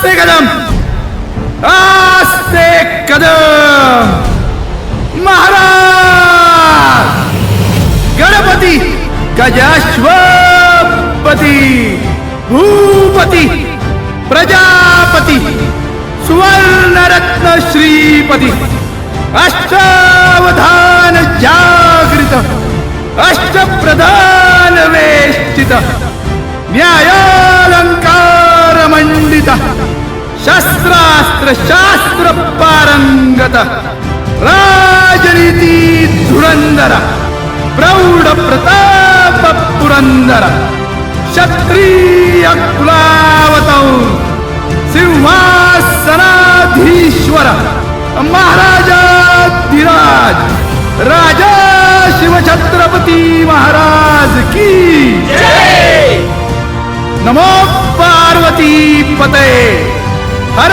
आस्ते कदम, आस्ते कदम. महाराज गणपती गजाश्वपती भूपती प्रजापती सुवर्णरत्न श्रीपती अष्टावधान जागृत अष्टप्रधान वेष्टित न्यायालंकार मंडित शस्त्रास्त्र शास्त्र पारंगत राजनीती धुरंधर प्रौढ प्रताप पुरंदर क्षत्रिय कुलावतौ सिंहासनाधीश्वर महाराजाधिराज राजा शिवछत्रपती महाराज की जय. नमो पार्वती पते हर